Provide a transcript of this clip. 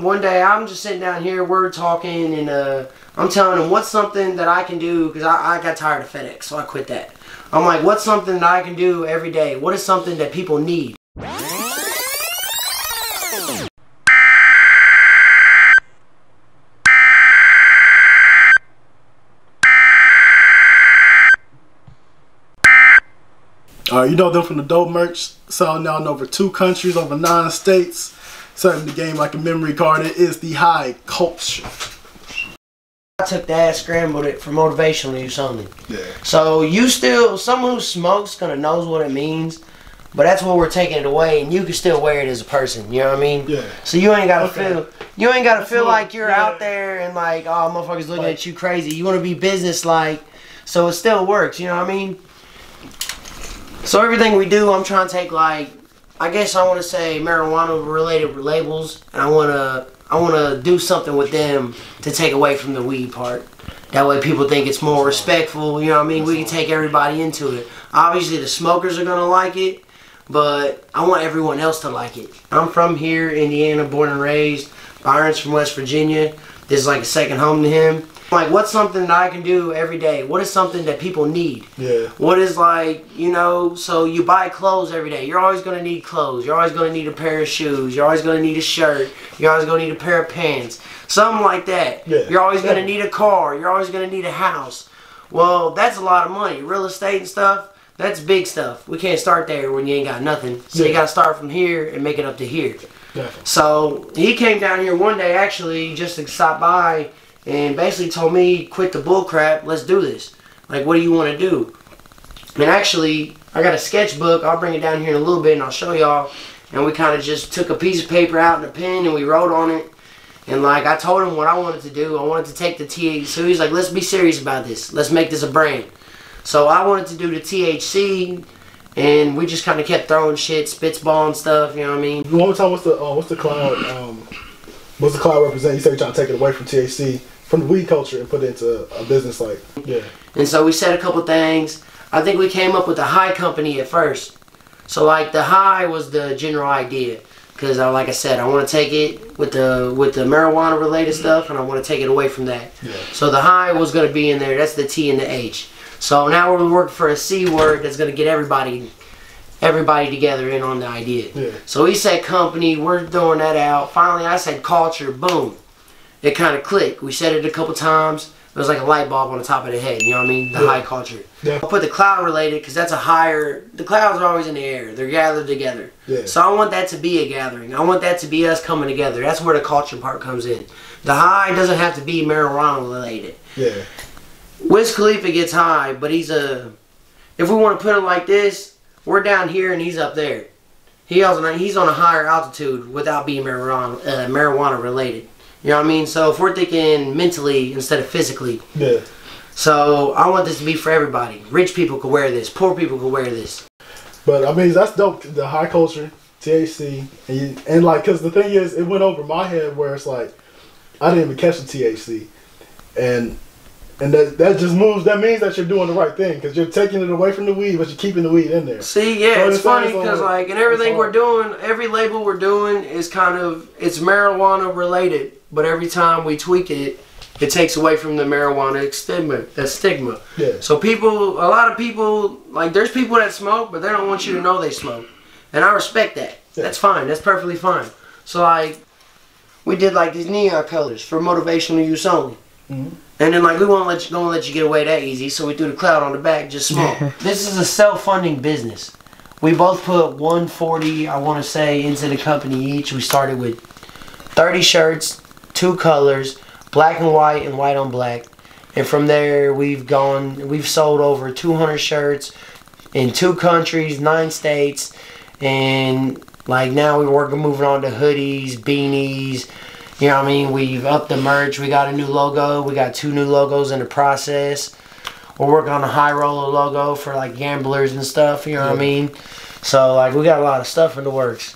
One day I'm just sitting down here, we're talking, and I'm telling him what's something that I can do, because I got tired of FedEx, so I quit that. I'm like, what's something that I can do every day? What is something that people need? You know them from the dope merch, selling out in over 2 countries, over 9 states. Serving the game like a memory card. It is the high culture. I took that, scrambled it for motivational use only. Yeah. So you still, someone who smokes gonna knows what it means, but that's what we're taking it away, and you can still wear it as a person. You know what I mean? Yeah. So you ain't gotta feel like you're out there and like, oh, motherfuckers looking at you crazy. You wanna be business like, so it still works. You know what I mean? So everything we do, I'm trying to take, like, I guess I want to say marijuana related labels, and I want to do something with them to take away from the weed part. That way people think it's more respectful, you know what I mean? We can take everybody into it. Obviously the smokers are going to like it, but I want everyone else to like it. I'm from here, Indiana, born and raised. Byron's from West Virginia. This is like a second home to him. Like, what's something that I can do every day? What is something that people need? Yeah. What is, like, you know, so you buy clothes every day. You're always going to need clothes. You're always going to need a pair of shoes. You're always going to need a shirt. You're always going to need a pair of pants. Something like that. Yeah. You're always going to need a car. You're always going to need a house. Well, that's a lot of money. Real estate and stuff, that's big stuff. We can't start there when you ain't got nothing. So you got to start from here and make it up to here. Yeah. So he came down here one day, actually, just to stop by, and basically told me, quit the bull crap, let's do this. Like, what do you want to do? And actually, I got a sketchbook. I'll bring it down here in a little bit and I'll show y'all. And we kind of just took a piece of paper out and a pen and we wrote on it. And like, I told him what I wanted to do. I wanted to take the THC. So he's like, let's be serious about this. Let's make this a brand. So I wanted to do the THC, and we just kind of kept throwing shit, spitballing stuff, you know what I mean? One more time, what's the cloud, what's the cloud represent? You said you're trying to take it away from THC, from the weed culture, and put it into a business like, yeah. And so we said a couple things. I think we came up with the high company at first. So like the high was the general idea, because like I said, I want to take it with the marijuana related stuff, and I want to take it away from that. Yeah. So the high was going to be in there. That's the T and the H. So now we're working for a C word that's going to get everybody together in on the idea. Yeah. So he said company, we're throwing that out. Finally I said culture, boom. It kind of clicked. We said it a couple times. It was like a light bulb on the top of the head, you know what I mean? The high culture. Yeah. I'll put the cloud related, because that's a higher, the clouds are always in the air. They're gathered together. Yeah. So I want that to be a gathering. I want that to be us coming together. That's where the culture part comes in. The high doesn't have to be marijuana related. Yeah. Wiz Khalifa gets high, but he's a, if we want to put it like this, we're down here and he's up there. He's on a higher altitude without being marijuana related. You know what I mean? So if we're thinking mentally instead of physically. Yeah. So I want this to be for everybody. Rich people could wear this. Poor people could wear this. But I mean, that's dope. The high culture, THC, and like, cause the thing is, it went over my head where it's like, I didn't even catch the THC, and that just moves. That means that you're doing the right thing, because you're taking it away from the weed, but you're keeping the weed in there. See, yeah, it's funny because like in everything we're doing, every label we're doing is kind of, it's marijuana related, but every time we tweak it, it takes away from the marijuana stigma. Yeah. So people, a lot of people, like there's people that smoke, but they don't want you to know they smoke, and I respect that. Yeah. That's fine. That's perfectly fine. So like, we did like these neon colors for motivational use only. Mm-hmm. And then like we won't let you get away that easy, so we threw the cloud on the back, just small. This is a self-funding business. We both put 140, I want to say, into the company each. We started with 30 shirts, 2 colors, black and white on black. And from there we've sold over 200 shirts in 2 countries, 9 states, and like now we're moving on to hoodies, beanies. You know what I mean? We've upped the merch. We got a new logo. We got 2 new logos in the process. We're working on a high roller logo for like gamblers and stuff. You know what I mean? So like we got a lot of stuff in the works.